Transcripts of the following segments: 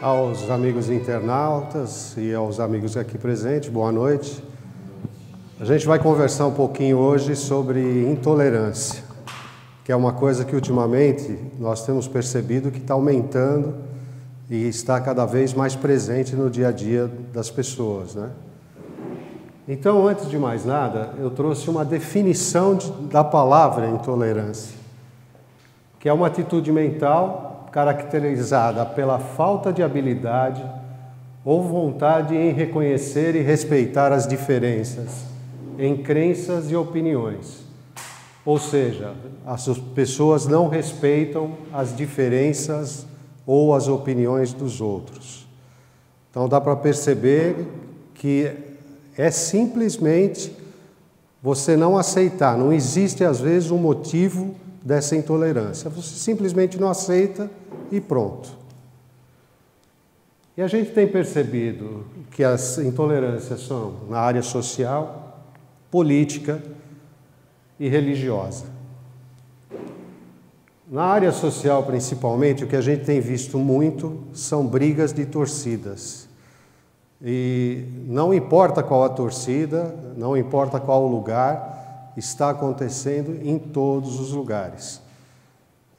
Aos amigos internautas e aos amigos aqui presentes, boa noite. A gente vai conversar um pouquinho hoje sobre intolerância, que é uma coisa que ultimamente nós temos percebido que está aumentando e está cada vez mais presente no dia a dia das pessoas, né? Então, antes de mais nada, eu trouxe uma definição da palavra intolerância, que é uma atitude mental caracterizada pela falta de habilidade ou vontade em reconhecer e respeitar as diferenças em crenças e opiniões. Ou seja, as pessoas não respeitam as diferenças ou as opiniões dos outros. Então dá para perceber que é simplesmente você não aceitar, não existe às vezes um motivo dessa intolerância. Você simplesmente não aceita e pronto. E a gente tem percebido que as intolerâncias são na área social, política e religiosa. Na área social, principalmente, o que a gente tem visto muito são brigas de torcidas. E não importa qual a torcida, não importa qual o lugar, está acontecendo em todos os lugares.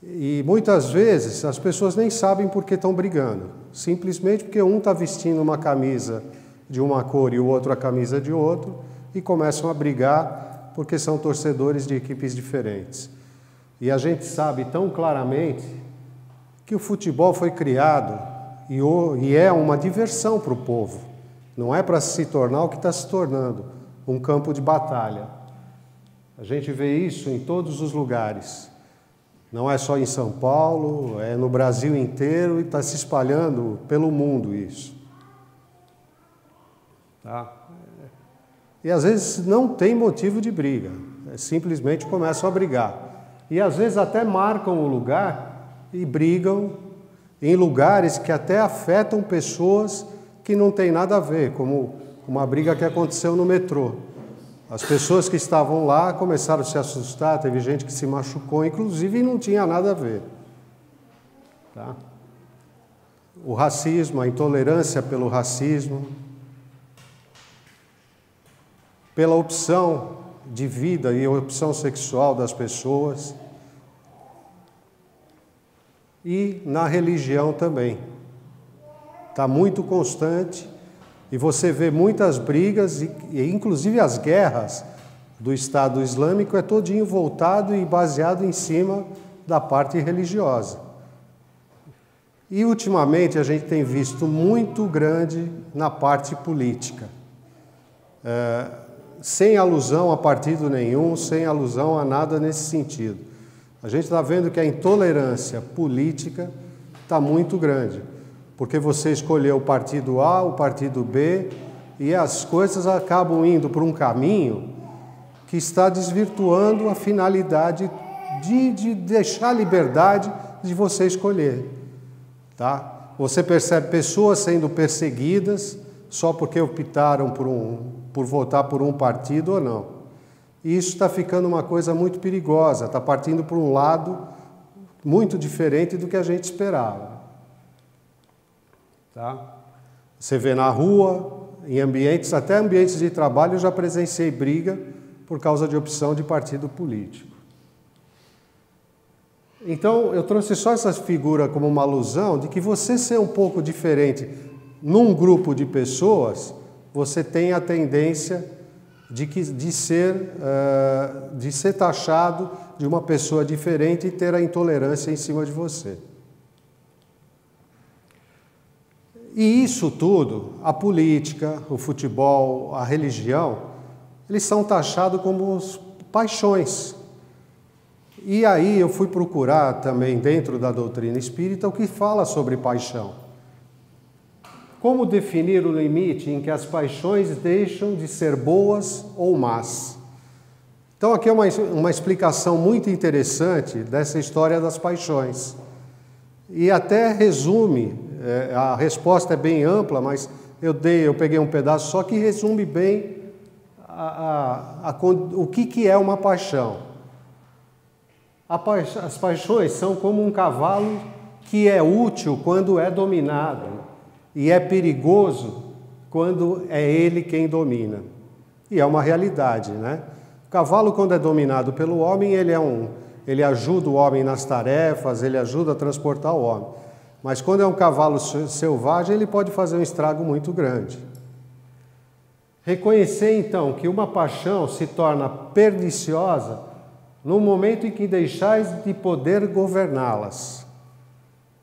E muitas vezes as pessoas nem sabem por que estão brigando, simplesmente porque um está vestindo uma camisa de uma cor e o outro a camisa de outro, e começam a brigar porque são torcedores de equipes diferentes. E a gente sabe tão claramente que o futebol foi criado e é uma diversão para o povo, não é para se tornar o que está se tornando, um campo de batalha. A gente vê isso em todos os lugares. Não é só em São Paulo, é no Brasil inteiro e está se espalhando pelo mundo isso. Tá? E às vezes não tem motivo de briga, simplesmente começam a brigar. E às vezes até marcam o lugar e brigam em lugares que até afetam pessoas que não tem nada a ver, como uma briga que aconteceu no metrô. As pessoas que estavam lá começaram a se assustar, teve gente que se machucou, inclusive, e não tinha nada a ver. Tá? O racismo, a intolerância pelo racismo, pela opção de vida e opção sexual das pessoas, e na religião também. Está muito constante. E você vê muitas brigas, e inclusive as guerras do Estado Islâmico é todinho voltado e baseado em cima da parte religiosa. E ultimamente a gente tem visto muito grande na parte política, sem alusão a partido nenhum, sem alusão a nada nesse sentido. A gente está vendo que a intolerância política está muito grande. Porque você escolheu o partido A, o partido B, e as coisas acabam indo por um caminho que está desvirtuando a finalidade de deixar a liberdade de você escolher. Tá? Você percebe pessoas sendo perseguidas só porque optaram por votar por um partido ou não. E isso está ficando uma coisa muito perigosa, está partindo por um lado muito diferente do que a gente esperava. Tá? Você vê na rua, em ambientes, até ambientes de trabalho, eu já presenciei briga por causa de opção de partido político. Então, eu trouxe só essa figura como uma alusão de que você ser um pouco diferente num grupo de pessoas, você tem a tendência de ser taxado de uma pessoa diferente e ter a intolerância em cima de você. E isso tudo, a política, o futebol, a religião, eles são taxados como paixões. E aí eu fui procurar também dentro da doutrina espírita o que fala sobre paixão. Como definir o limite em que as paixões deixam de ser boas ou más? Então aqui é uma explicação muito interessante dessa história das paixões. E até resume, a resposta é bem ampla, mas eu peguei um pedaço só que resume bem o que é uma paixão. As paixões são como um cavalo que é útil quando é dominado e é perigoso quando é ele quem domina. E é uma realidade, né? O cavalo, quando é dominado pelo homem, ele ajuda o homem nas tarefas, ele ajuda a transportar o homem. Mas quando é um cavalo selvagem, ele pode fazer um estrago muito grande. Reconhecer, então, que uma paixão se torna perniciosa no momento em que deixais de poder governá-las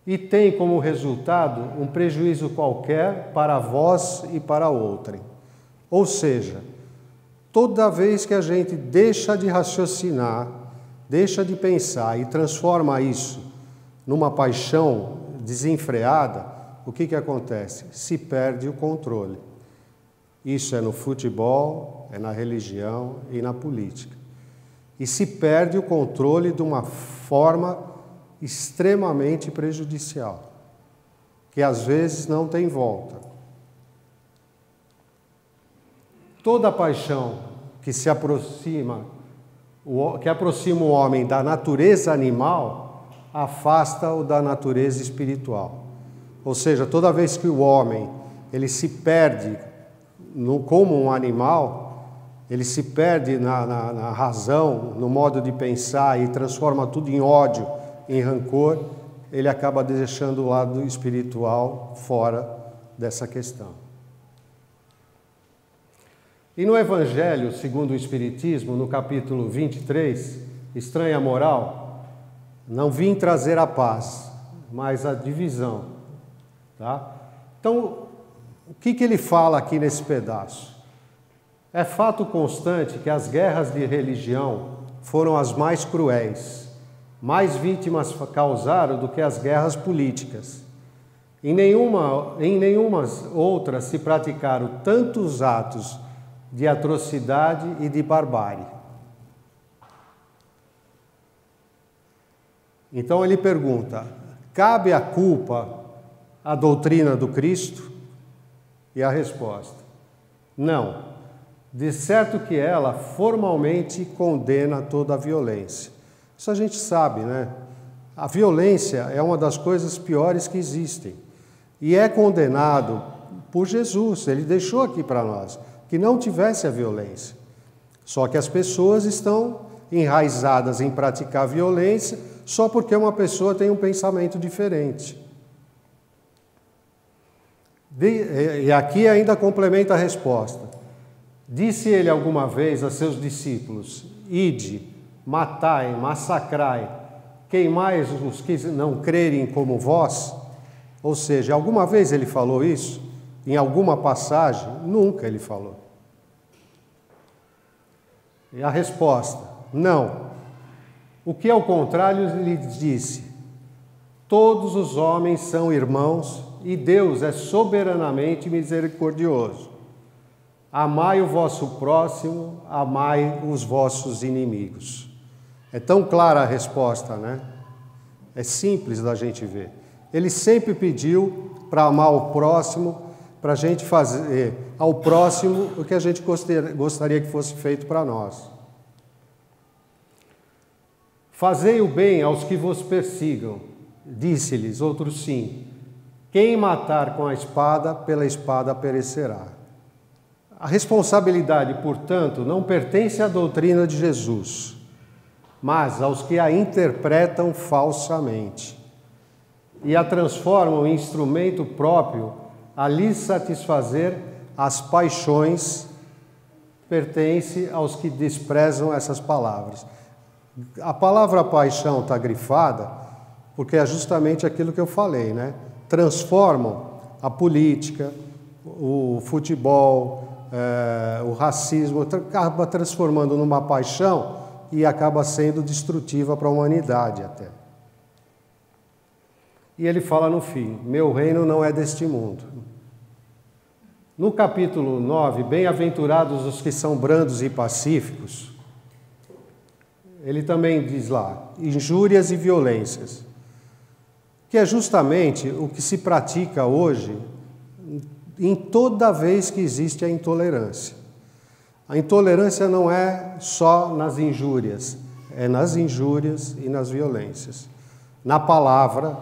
e tem como resultado um prejuízo qualquer para vós e para outrem. Ou seja, toda vez que a gente deixa de raciocinar, deixa de pensar e transforma isso numa paixão desenfreada, o que acontece? Se perde o controle. Isso é no futebol, é na religião e na política. E se perde o controle de uma forma extremamente prejudicial, que às vezes não tem volta. Toda paixão que aproxima o homem da natureza animal, afasta-o da natureza espiritual. Ou seja, toda vez que o homem ele se perde como um animal, ele se perde na razão, no modo de pensar e transforma tudo em ódio, em rancor, ele acaba deixando o lado espiritual fora dessa questão. E no Evangelho, segundo o Espiritismo, no capítulo 23, Estranha Moral, não vim trazer a paz, mas a divisão. Tá? Então, o que ele fala aqui nesse pedaço? É fato constante que as guerras de religião foram as mais cruéis, mais vítimas causaram do que as guerras políticas. Em nenhuma outras se praticaram tantos atos de atrocidade e de barbárie. Então ele pergunta: cabe a culpa à doutrina do Cristo? E a resposta: não. De certo que ela formalmente condena toda a violência. Isso a gente sabe, né? A violência é uma das coisas piores que existem. E é condenado por Jesus. Ele deixou aqui para nós que não tivesse a violência. Só que as pessoas estão enraizadas em praticar violência só porque uma pessoa tem um pensamento diferente. E aqui ainda complementa a resposta. Disse ele alguma vez a seus discípulos: ide, matai, massacrai, queimai os que não crerem como vós? Ou seja, alguma vez ele falou isso? Em alguma passagem? Nunca ele falou. E a resposta: não. O que ao contrário ele disse: todos os homens são irmãos e Deus é soberanamente misericordioso. Amai o vosso próximo, amai os vossos inimigos. É tão clara a resposta, né? É simples da gente ver. Ele sempre pediu para amar o próximo, para a gente fazer ao próximo o que a gente gostaria que fosse feito para nós. Fazei o bem aos que vos persigam, disse-lhes outro sim. Quem matar com a espada, pela espada perecerá. A responsabilidade, portanto, não pertence à doutrina de Jesus, mas aos que a interpretam falsamente e a transformam em instrumento próprio a lhes satisfazer as paixões. Pertence aos que desprezam essas palavras. A palavra paixão está grifada porque é justamente aquilo que eu falei, né? Transformam a política, o futebol, o racismo, acaba transformando numa paixão e acaba sendo destrutiva para a humanidade até. E ele fala no fim: meu reino não é deste mundo. No capítulo 9, bem-aventurados os que são brandos e pacíficos, ele também diz lá, injúrias e violências, que é justamente o que se pratica hoje em toda vez que existe a intolerância. A intolerância não é só nas injúrias, é nas injúrias e nas violências, na palavra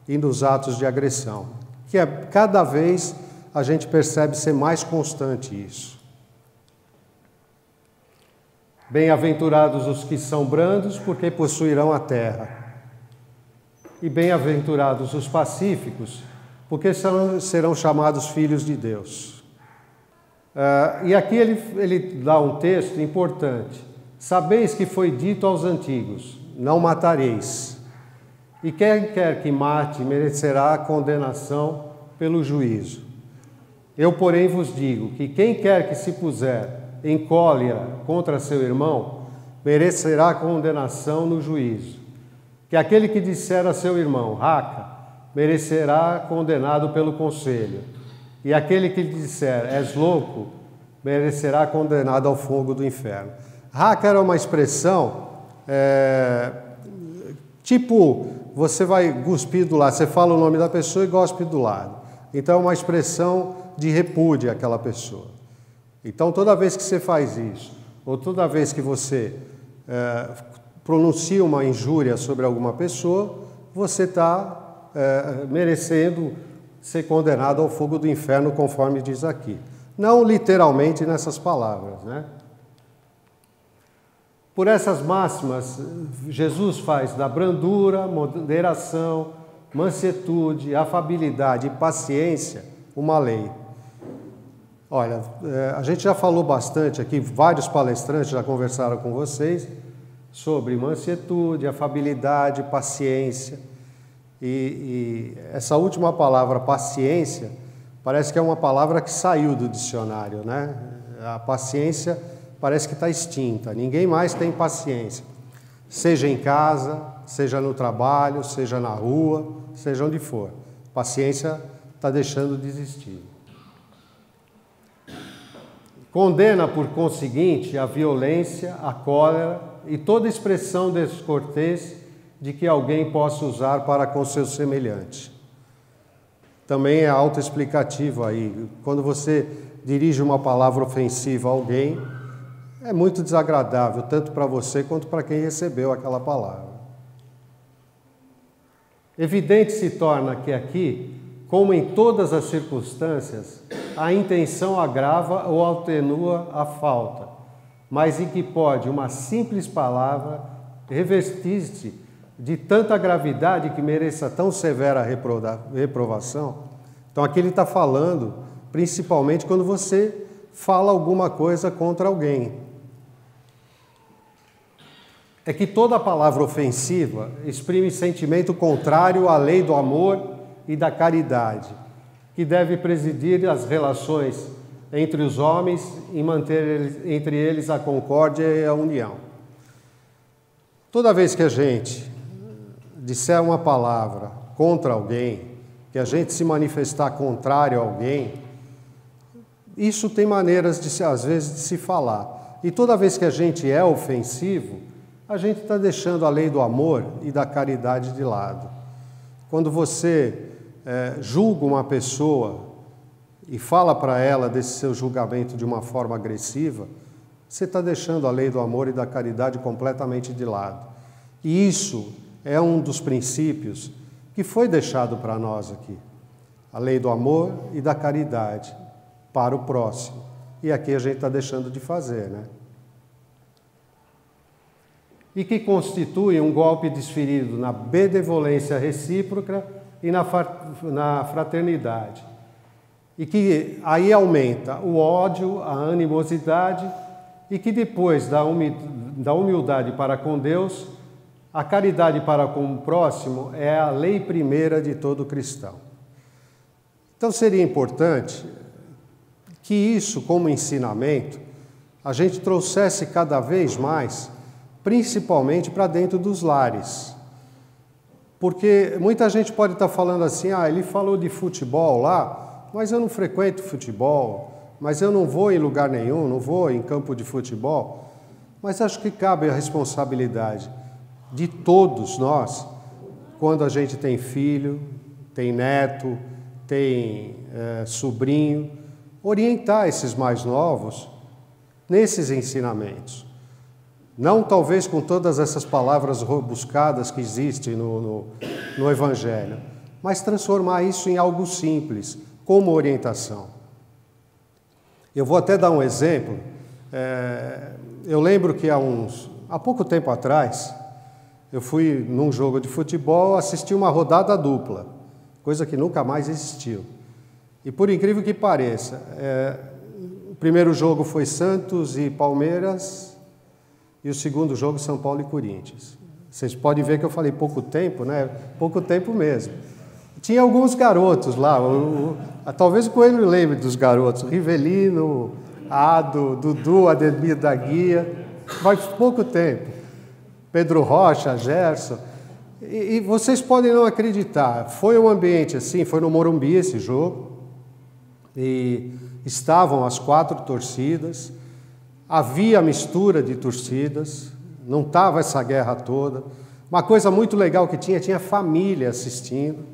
e nos atos de agressão, que cada vez a gente percebe ser mais constante isso. Bem-aventurados os que são brandos, porque possuirão a terra. E bem-aventurados os pacíficos, porque serão chamados filhos de Deus. E aqui ele dá um texto importante. Sabeis que foi dito aos antigos, não matareis. E quem quer que mate merecerá condenação pelo juízo. Eu, porém, vos digo que quem quer que se puser em cólera contra seu irmão, merecerá condenação no juízo. Que aquele que disser a seu irmão, raca, merecerá condenado pelo conselho. E aquele que lhe disser, és louco, merecerá condenado ao fogo do inferno. Raca era uma expressão, tipo, você vai cuspir do lado, você fala o nome da pessoa e cospe do lado. Então é uma expressão de repúdio àquela pessoa. Então toda vez que você faz isso, ou toda vez que você pronuncia uma injúria sobre alguma pessoa, você está merecendo ser condenado ao fogo do inferno, conforme diz aqui. Não literalmente nessas palavras, né? Por essas máximas, Jesus faz da brandura, moderação, mansuetude, afabilidade e paciência uma lei. Olha, a gente já falou bastante aqui, vários palestrantes já conversaram com vocês sobre mansuetude, afabilidade, paciência. E essa última palavra, paciência, parece que é uma palavra que saiu do dicionário, né? A paciência parece que está extinta, ninguém mais tem paciência. Seja em casa, seja no trabalho, seja na rua, seja onde for. Paciência está deixando de existir. Condena, por conseguinte, a violência, a cólera e toda expressão descortês de que alguém possa usar para com seu semelhante. Também é autoexplicativo aí. Quando você dirige uma palavra ofensiva a alguém, é muito desagradável, tanto para você quanto para quem recebeu aquela palavra. Evidente se torna que aqui, como em todas as circunstâncias, a intenção agrava ou atenua a falta, mas em que pode uma simples palavra revestir-se de tanta gravidade que mereça tão severa reprovação. Então aqui ele está falando, principalmente quando você fala alguma coisa contra alguém. É que toda palavra ofensiva exprime sentimento contrário à lei do amor e da caridade, que deve presidir as relações entre os homens e manter entre eles a concórdia e a união. Toda vez que a gente disser uma palavra contra alguém, que a gente se manifestar contrário a alguém, isso tem maneiras, às vezes, de se falar. E toda vez que a gente é ofensivo, a gente está deixando a lei do amor e da caridade de lado. Quando você julga uma pessoa e fala para ela desse seu julgamento de uma forma agressiva, você está deixando a lei do amor e da caridade completamente de lado. E isso é um dos princípios que foi deixado para nós aqui. A lei do amor e da caridade para o próximo. E aqui a gente está deixando de fazer, né? E que constitui um golpe desferido na benevolência recíproca e na fraternidade. E que aí aumenta o ódio, a animosidade, e que depois da humildade para com Deus, a caridade para com o próximo é a lei primeira de todo cristão. Então seria importante que isso, como ensinamento, a gente trouxesse cada vez mais, principalmente para dentro dos lares. Porque muita gente pode estar falando assim, ele falou de futebol lá, mas eu não frequento futebol, mas eu não vou em lugar nenhum, não vou em campo de futebol. Mas acho que cabe a responsabilidade de todos nós, quando a gente tem filho, tem neto, tem sobrinho, orientar esses mais novos nesses ensinamentos. Não talvez com todas essas palavras rebuscadas que existem no Evangelho, mas transformar isso em algo simples, como orientação. Eu vou até dar um exemplo. Eu lembro que há pouco tempo atrás, eu fui num jogo de futebol assistir uma rodada dupla, coisa que nunca mais existiu. E por incrível que pareça, o primeiro jogo foi Santos e Palmeiras e o segundo jogo São Paulo e Corinthians. Vocês podem ver que eu falei pouco tempo, né? Pouco tempo mesmo. Tinha alguns garotos lá, talvez o Coelho lembre dos garotos, Rivelino, Ado, Dudu, Ademir da Guia, faz pouco tempo. Pedro Rocha, Gerson. E vocês podem não acreditar, foi um ambiente assim, foi no Morumbi esse jogo, e estavam as 4 torcidas, havia mistura de torcidas, não estava essa guerra toda. Uma coisa muito legal que tinha família assistindo.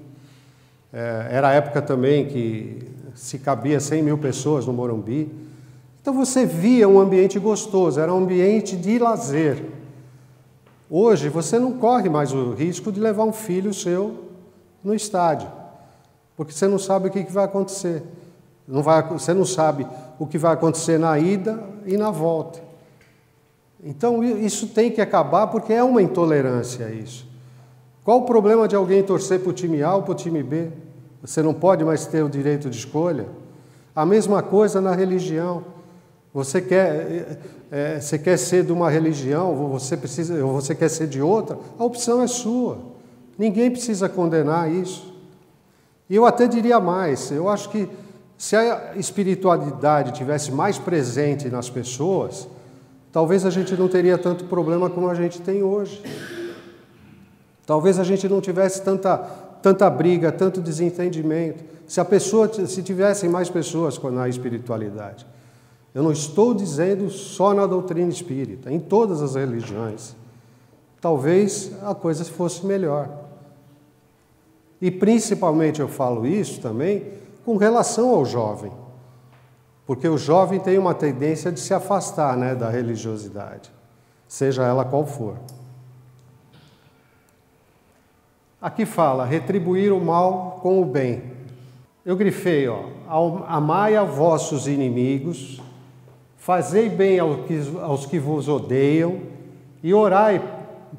Era a época também que se cabia 100 mil pessoas no Morumbi. Então você via um ambiente gostoso, era um ambiente de lazer. Hoje você não corre mais o risco de levar um filho seu no estádio, porque você não sabe o que vai acontecer. Você não sabe o que vai acontecer na ida e na volta. Então isso tem que acabar, porque é uma intolerância isso. Qual o problema de alguém torcer para o time A ou para o time B? Você não pode mais ter o direito de escolha? A mesma coisa na religião. Você quer ser de uma religião, você quer ser de outra, a opção é sua. Ninguém precisa condenar isso. E eu até diria mais, eu acho que se a espiritualidade tivesse mais presente nas pessoas, talvez a gente não teria tanto problema como a gente tem hoje. Talvez a gente não tivesse tanta briga, tanto desentendimento, se tivessem mais pessoas na espiritualidade. Eu não estou dizendo só na doutrina espírita, em todas as religiões. Talvez a coisa fosse melhor. E principalmente eu falo isso também com relação ao jovem, porque o jovem tem uma tendência de se afastar, né, da religiosidade, seja ela qual for. Aqui fala, retribuir o mal com o bem. Eu grifei, amai a vossos inimigos, fazei bem aos que vos odeiam e orai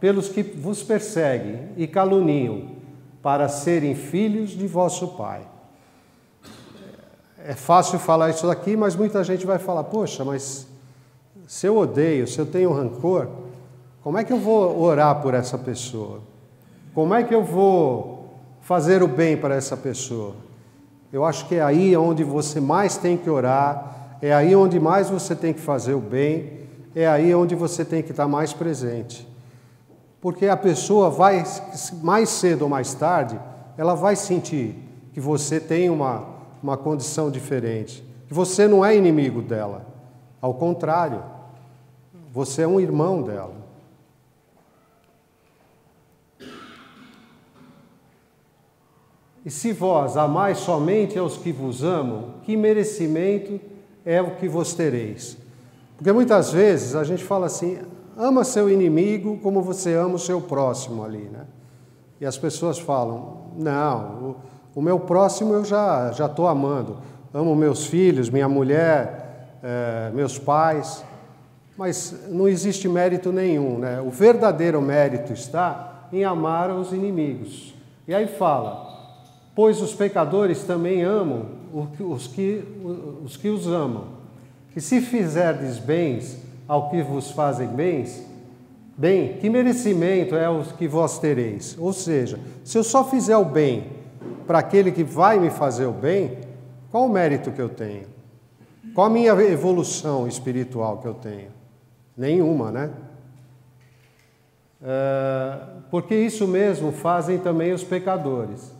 pelos que vos perseguem e caluniam, para serem filhos de vosso Pai. É fácil falar isso aqui, mas muita gente vai falar, poxa, mas se eu odeio, se eu tenho rancor, como é que eu vou orar por essa pessoa? Como é que eu vou fazer o bem para essa pessoa? Eu acho que é aí onde você mais tem que orar, é aí onde mais você tem que fazer o bem, é aí onde você tem que estar mais presente. Porque a pessoa vai, mais cedo ou mais tarde, ela vai sentir que você tem uma condição diferente, que você não é inimigo dela. Ao contrário, você é um irmão dela. E se vós amais somente aos que vos amam, que merecimento é o que vos tereis? Porque muitas vezes a gente fala assim, ama seu inimigo como você ama o seu próximo ali, né? E as pessoas falam, não, o meu próximo eu já estou amando. Amo meus filhos, minha mulher, meus pais, mas não existe mérito nenhum, né? O verdadeiro mérito está em amar os inimigos. E aí fala, pois os pecadores também amam os que os amam. E se fizerdes bens ao que vos fazem bem, que merecimento é o que vós tereis? Ou seja, se eu só fizer o bem para aquele que vai me fazer o bem, qual o mérito que eu tenho? Qual a minha evolução espiritual que eu tenho? Nenhuma, né? Porque isso mesmo fazem também os pecadores.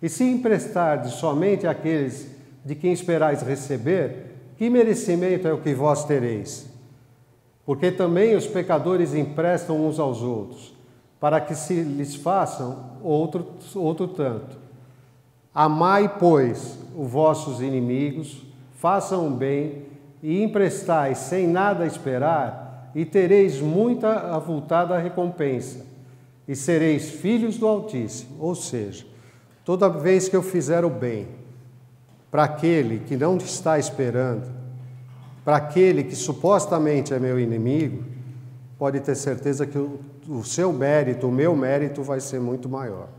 E se emprestardes somente àqueles de quem esperais receber, que merecimento é o que vós tereis? Porque também os pecadores emprestam uns aos outros, para que se lhes façam outro tanto. Amai, pois, os vossos inimigos, façam o bem, e emprestai sem nada esperar, e tereis muita avultada recompensa, e sereis filhos do Altíssimo. Ou seja, toda vez que eu fizer o bem para aquele que não está esperando, para aquele que supostamente é meu inimigo, pode ter certeza que o seu mérito, o meu mérito vai ser muito maior.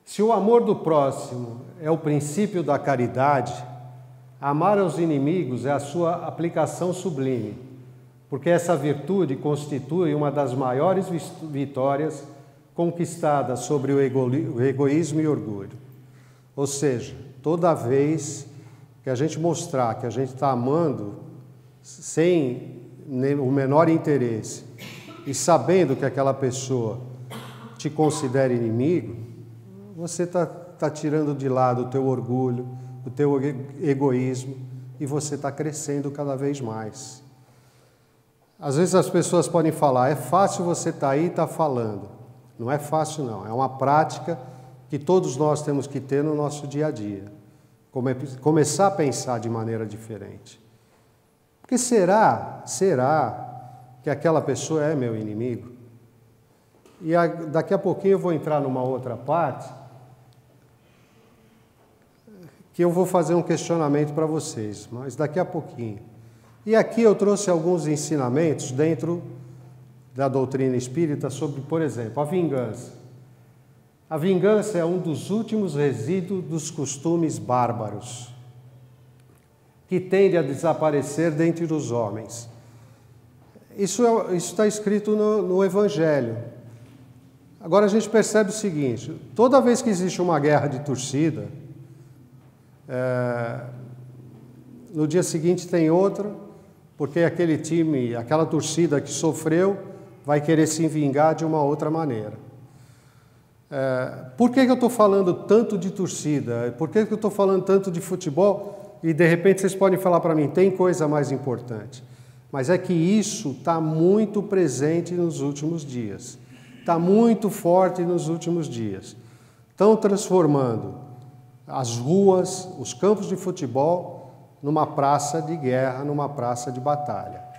Se o amor do próximo é o princípio da caridade, amar aos inimigos é a sua aplicação sublime, porque essa virtude constitui uma das maiores vitórias conquistadas sobre o egoísmo e orgulho. Ou seja, toda vez que a gente mostrar que a gente está amando sem o menor interesse e sabendo que aquela pessoa te considera inimigo, você está tirando de lado o teu orgulho, o teu egoísmo, e você está crescendo cada vez mais. Às vezes as pessoas podem falar, é fácil você estar aí e estar falando. Não é fácil não, é uma prática que todos nós temos que ter no nosso dia a dia. Começar a pensar de maneira diferente. Porque será que aquela pessoa é meu inimigo? E daqui a pouquinho eu vou entrar numa outra parte, que eu vou fazer um questionamento para vocês, mas daqui a pouquinho. E aqui eu trouxe alguns ensinamentos dentro da doutrina espírita sobre, por exemplo, a vingança. A vingança é um dos últimos resíduos dos costumes bárbaros, que tende a desaparecer dentre os homens. Isso está escrito no Evangelho. Agora a gente percebe o seguinte, toda vez que existe uma guerra de torcida, no dia seguinte tem outra, porque aquele time, aquela torcida que sofreu, vai querer se vingar de uma outra maneira. Por que eu estou falando tanto de torcida? Por que eu estou falando tanto de futebol? E de repente vocês podem falar para mim, tem coisa mais importante. Mas é que isso está muito presente nos últimos dias. Está muito forte nos últimos dias. Estão transformando as ruas, os campos de futebol, numa praça de guerra, numa praça de batalha.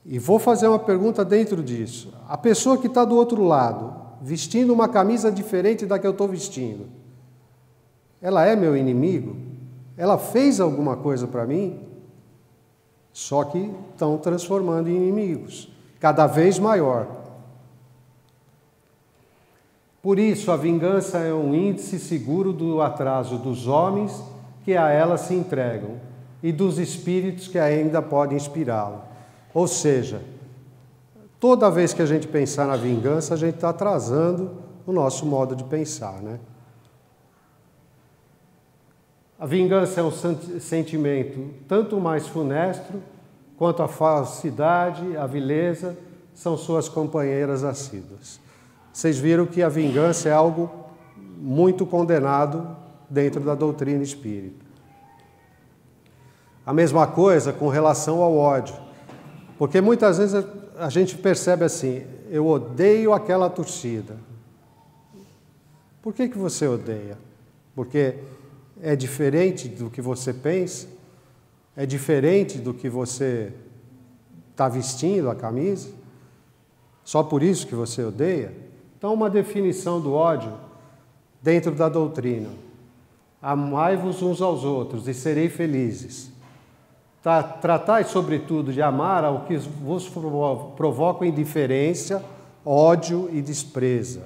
E vou fazer uma pergunta dentro disso. A pessoa que está do outro lado, vestindo uma camisa diferente da que eu estou vestindo, ela é meu inimigo? Ela fez alguma coisa para mim? Só que estão transformando em inimigos, cada vez maior. Por isso, a vingança é um índice seguro do atraso dos homens que a ela se entregam e dos espíritos que ainda podem inspirá-la. Ou seja, toda vez que a gente pensar na vingança, a gente está atrasando o nosso modo de pensar, né? A vingança é um sentimento tanto mais funesto quanto a falsidade, a vileza são suas companheiras assíduas. Vocês viram que a vingança é algo muito condenado dentro da doutrina espírita. A mesma coisa com relação ao ódio. Porque muitas vezes a gente percebe assim, eu odeio aquela torcida. Por que você odeia? Porque é diferente do que você pensa? É diferente do que você está vestindo a camisa? Só por isso que você odeia? Então, uma definição do ódio dentro da doutrina. Amai-vos uns aos outros e sereis felizes. Tratai, sobretudo, de amar ao que vos provoca indiferença, ódio e despreza.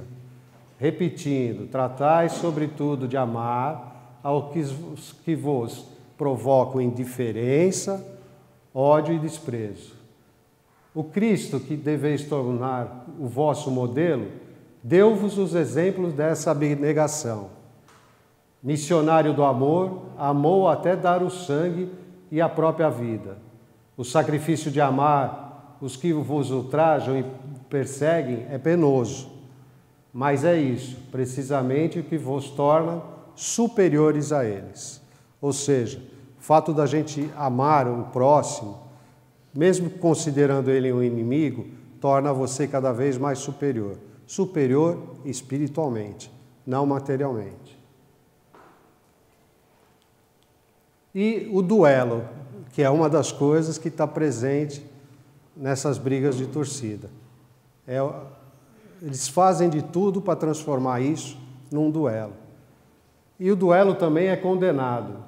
Repetindo, tratai, sobretudo, de amar ao que vos provocam indiferença, ódio e desprezo. O Cristo, que deveis tornar o vosso modelo, deu-vos os exemplos dessa abnegação. Missionário do amor, amou até dar o sangue e a própria vida. O sacrifício de amar os que vos ultrajam e perseguem é penoso, mas é isso, precisamente, o que vos torna superiores a eles. Ou seja, o fato da gente amar o próximo, mesmo considerando ele um inimigo, torna você cada vez mais superior. Superior espiritualmente, não materialmente. E o duelo, que é uma das coisas que está presente nessas brigas de torcida. eles fazem de tudo para transformar isso num duelo. E o duelo também é condenado.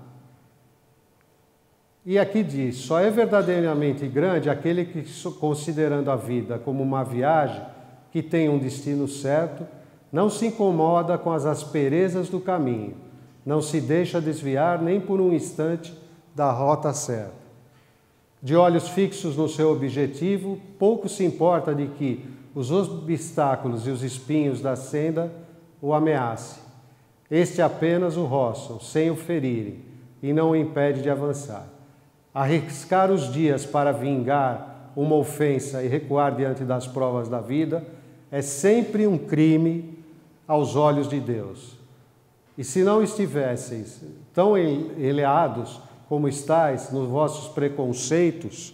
E aqui diz, só é verdadeiramente grande aquele que, considerando a vida como uma viagem que tem um destino certo, não se incomoda com as asperezas do caminho, não se deixa desviar nem por um instante da rota certa. De olhos fixos no seu objetivo, pouco se importa de que os obstáculos e os espinhos da senda o ameacem. Este apenas o roçam, sem o ferirem, e não o impede de avançar. Arriscar os dias para vingar uma ofensa e recuar diante das provas da vida é sempre um crime aos olhos de Deus. E se não estivesseis tão enleados como estáis nos vossos preconceitos,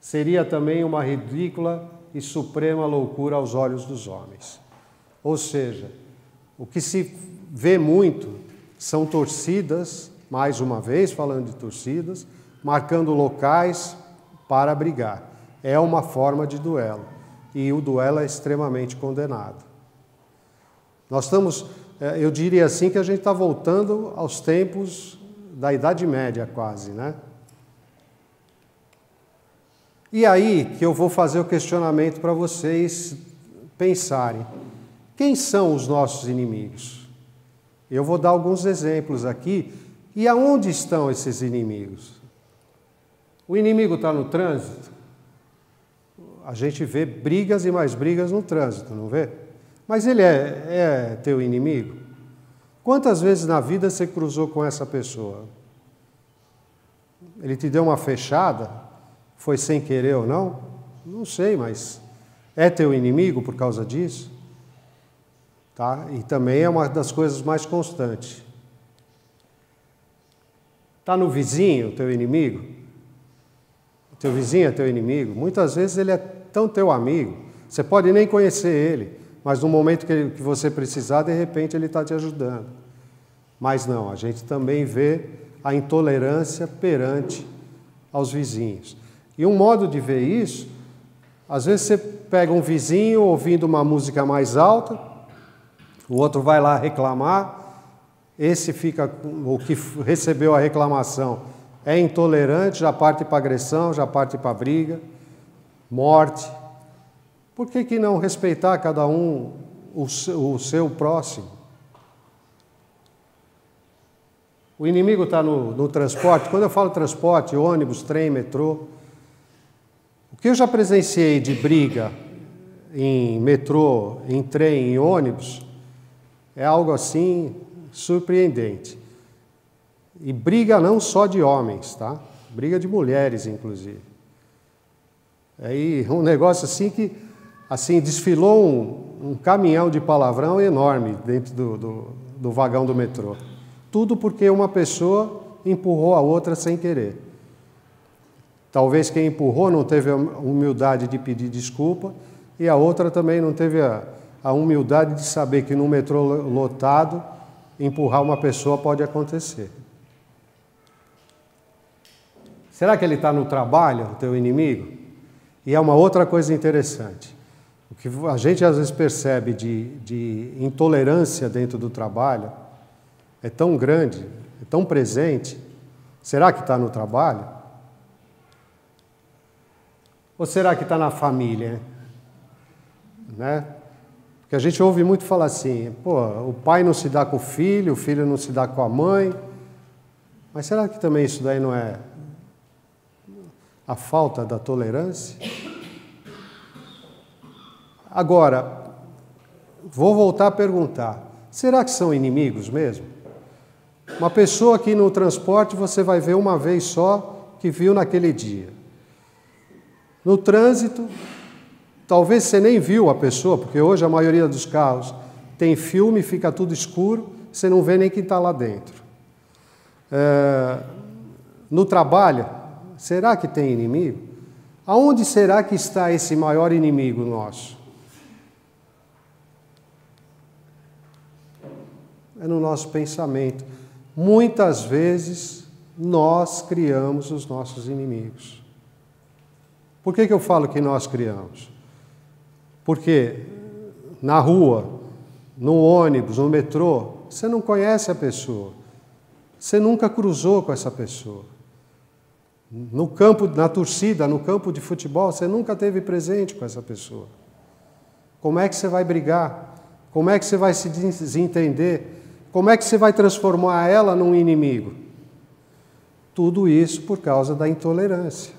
seria também uma ridícula e suprema loucura aos olhos dos homens. Ou seja, o que se vê muito são torcidas, mais uma vez falando de torcidas, marcando locais para brigar. É uma forma de duelo. E o duelo é extremamente condenado. Nós estamos, eu diria assim, que a gente está voltando aos tempos da Idade Média quase, né? E aí que eu vou fazer o questionamento para vocês pensarem. Quem são os nossos inimigos? Eu vou dar alguns exemplos aqui. E aonde estão esses inimigos? O inimigo está no trânsito. A gente vê brigas e mais brigas no trânsito, não vê? Mas ele é teu inimigo? Quantas vezes na vida você cruzou com essa pessoa? Ele te deu uma fechada? Foi sem querer ou não? Não sei, mas é teu inimigo por causa disso? Tá? E também é uma das coisas mais constantes. Está no vizinho, teu inimigo? O teu vizinho é teu inimigo? Muitas vezes ele é tão teu amigo, você pode nem conhecer ele, mas no momento que você precisar, de repente ele está te ajudando. Mas não, a gente também vê a intolerância perante aos vizinhos. E um modo de ver isso, às vezes você pega um vizinho ouvindo uma música mais alta, o outro vai lá reclamar, esse fica, o que recebeu a reclamação é intolerante, já parte para agressão, já parte para briga, morte. Por que não respeitar cada um o seu próximo? O inimigo está no transporte. Quando eu falo transporte, ônibus, trem, metrô, o que eu já presenciei de briga em metrô, em trem, em ônibus, é algo assim surpreendente. E briga não só de homens, tá? Briga de mulheres, inclusive. Aí um negócio assim que assim desfilou um caminhão de palavrão enorme dentro do vagão do metrô. Tudo porque uma pessoa empurrou a outra sem querer. Talvez quem empurrou não teve a humildade de pedir desculpa e a outra também não teve a humildade de saber que no metrô lotado empurrar uma pessoa pode acontecer. Será que ele está no trabalho, o teu inimigo? E é uma outra coisa interessante. O que a gente às vezes percebe de intolerância dentro do trabalho é tão grande, é tão presente. Será que está no trabalho? Ou será que está na família? Né? Porque a gente ouve muito falar assim, pô, o pai não se dá com o filho não se dá com a mãe. Mas será que também isso daí não é a falta da tolerância? Agora, vou voltar a perguntar, será que são inimigos mesmo? Uma pessoa que no transporte você vai ver uma vez só que viu naquele dia. No trânsito, talvez você nem viu a pessoa, porque hoje a maioria dos carros tem filme, fica tudo escuro, você não vê nem quem está lá dentro. No trabalho, será que tem inimigo? Aonde será que está esse maior inimigo nosso? É no nosso pensamento. Muitas vezes nós criamos os nossos inimigos. Por que eu falo que nós criamos? Porque na rua, no ônibus, no metrô, você não conhece a pessoa. Você nunca cruzou com essa pessoa. No campo, na torcida, no campo de futebol, você nunca esteve presente com essa pessoa. Como é que você vai brigar? Como é que você vai se desentender? Como é que você vai transformar ela num inimigo? Tudo isso por causa da intolerância.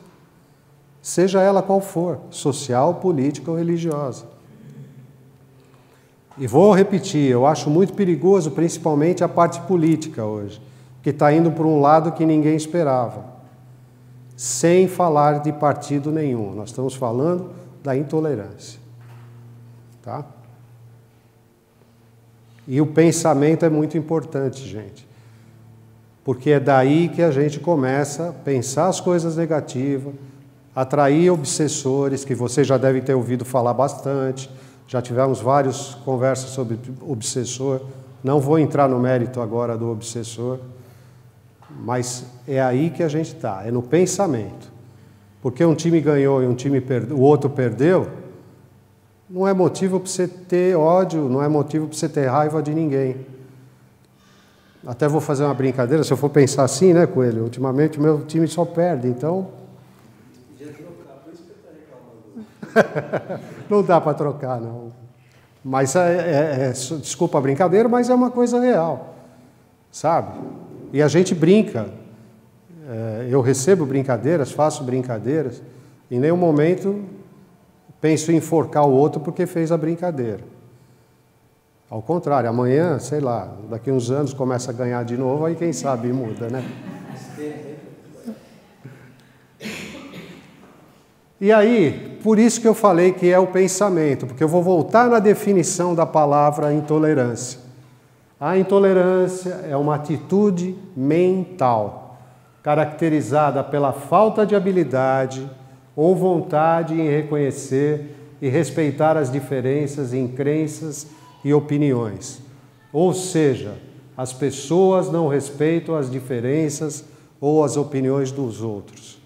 Seja ela qual for, social, política ou religiosa. E vou repetir, eu acho muito perigoso, principalmente a parte política hoje, que está indo por um lado que ninguém esperava. Sem falar de partido nenhum. Nós estamos falando da intolerância. Tá? E o pensamento é muito importante, gente. Porque é daí que a gente começa a pensar as coisas negativas, atrair obsessores, que você já deve ter ouvido falar bastante. Já tivemos várias conversas sobre obsessor. Não vou entrar no mérito agora do obsessor. Mas é aí que a gente está, é no pensamento. Porque um time ganhou e o outro perdeu, não é motivo para você ter ódio, não é motivo para você ter raiva de ninguém. Até vou fazer uma brincadeira, se eu for pensar assim, né, Coelho? Ultimamente o meu time só perde, então... Podia trocar, por isso que eu estou reclamando. Não dá para trocar, não. Mas, desculpa a brincadeira, mas é uma coisa real, sabe? E a gente brinca, eu recebo brincadeiras, faço brincadeiras, em nenhum momento penso em enforcar o outro porque fez a brincadeira. Ao contrário, amanhã, sei lá, daqui uns anos começa a ganhar de novo, aí quem sabe muda, né? E aí, por isso que eu falei que é o pensamento, porque eu vou voltar na definição da palavra intolerância. A intolerância é uma atitude mental, caracterizada pela falta de habilidade ou vontade em reconhecer e respeitar as diferenças em crenças e opiniões. Ou seja, as pessoas não respeitam as diferenças ou as opiniões dos outros.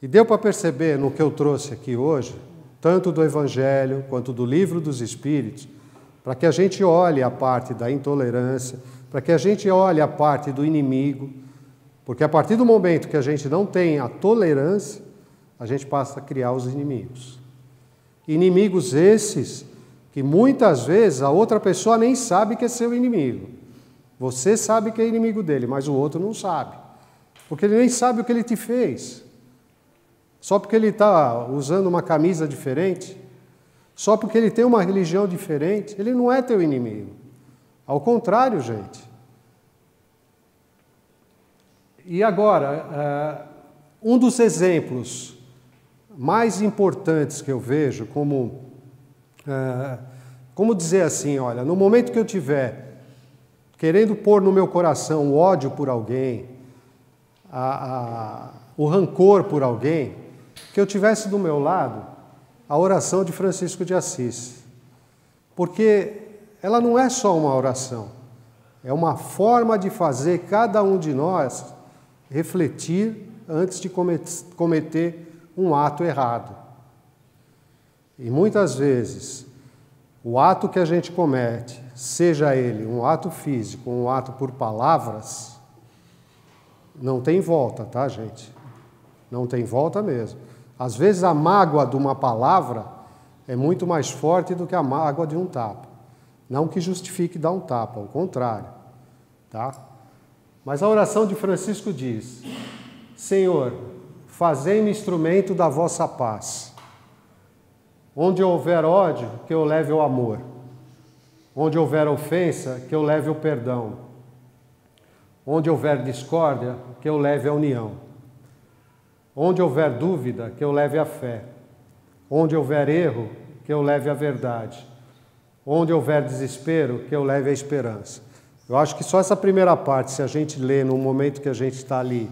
E deu para perceber no que eu trouxe aqui hoje, tanto do Evangelho quanto do Livro dos Espíritos, para que a gente olhe a parte da intolerância, para que a gente olhe a parte do inimigo, porque a partir do momento que a gente não tem a tolerância, a gente passa a criar os inimigos. Inimigos esses que muitas vezes a outra pessoa nem sabe que é seu inimigo. Você sabe que é inimigo dele, mas o outro não sabe, porque ele nem sabe o que ele te fez. Só porque ele está usando uma camisa diferente, só porque ele tem uma religião diferente, ele não é teu inimigo. Ao contrário, gente. E agora, um dos exemplos mais importantes que eu vejo, como dizer assim, olha, no momento que eu tiver querendo pôr no meu coração o ódio por alguém, o rancor por alguém, que eu tivesse do meu lado a oração de Francisco de Assis. Porque ela não é só uma oração, é uma forma de fazer cada um de nós refletir antes de cometer um ato errado. E muitas vezes, o ato que a gente comete, seja ele um ato físico, um ato por palavras, não tem volta, tá, gente? Não tem volta mesmo. Às vezes a mágoa de uma palavra é muito mais forte do que a mágoa de um tapa. Não que justifique dar um tapa, ao contrário. Tá? Mas a oração de Francisco diz: Senhor, fazei-me instrumento da vossa paz. Onde houver ódio, que eu leve o amor. Onde houver ofensa, que eu leve o perdão. Onde houver discórdia, que eu leve a união. Onde houver dúvida, que eu leve a fé. Onde houver erro, que eu leve a verdade. Onde houver desespero, que eu leve a esperança. Eu acho que só essa primeira parte, se a gente lê no momento que a gente está ali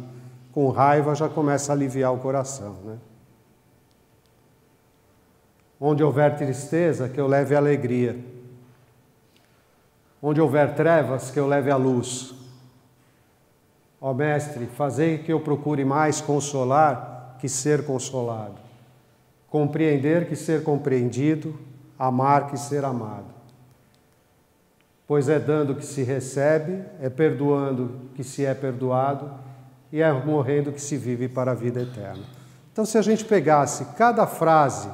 com raiva, já começa a aliviar o coração, né? Onde houver tristeza, que eu leve a alegria. Onde houver trevas, que eu leve a luz. Ó Mestre, fazei que eu procure mais consolar que ser consolado, compreender que ser compreendido, amar que ser amado. Pois é dando que se recebe, é perdoando que se é perdoado, e é morrendo que se vive para a vida eterna. Então, se a gente pegasse cada frase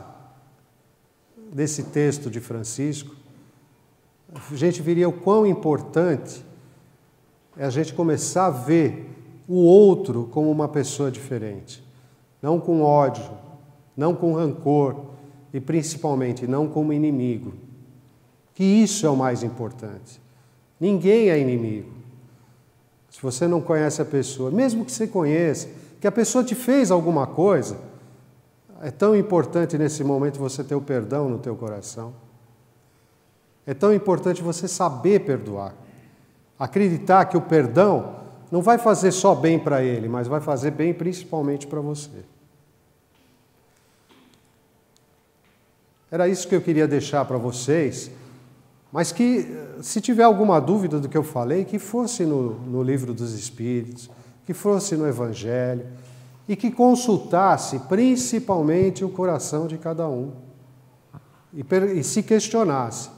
desse texto de Francisco, a gente veria o quão importante é a gente começar a ver o outro como uma pessoa diferente. Não com ódio, não com rancor e principalmente não como inimigo. Que isso é o mais importante. Ninguém é inimigo. Se você não conhece a pessoa, mesmo que você conheça, que a pessoa te fez alguma coisa, é tão importante nesse momento você ter o perdão no teu coração. É tão importante você saber perdoar. Acreditar que o perdão não vai fazer só bem para ele, mas vai fazer bem principalmente para você. Era isso que eu queria deixar para vocês, mas que, se tiver alguma dúvida do que eu falei, que fosse no Livro dos Espíritos, que fosse no Evangelho, e que consultasse principalmente o coração de cada um. E se questionasse,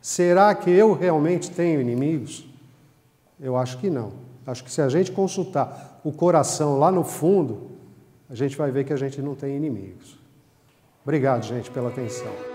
será que eu realmente tenho inimigos? Eu acho que não. Acho que se a gente consultar o coração lá no fundo, a gente vai ver que a gente não tem inimigos. Obrigado, gente, pela atenção.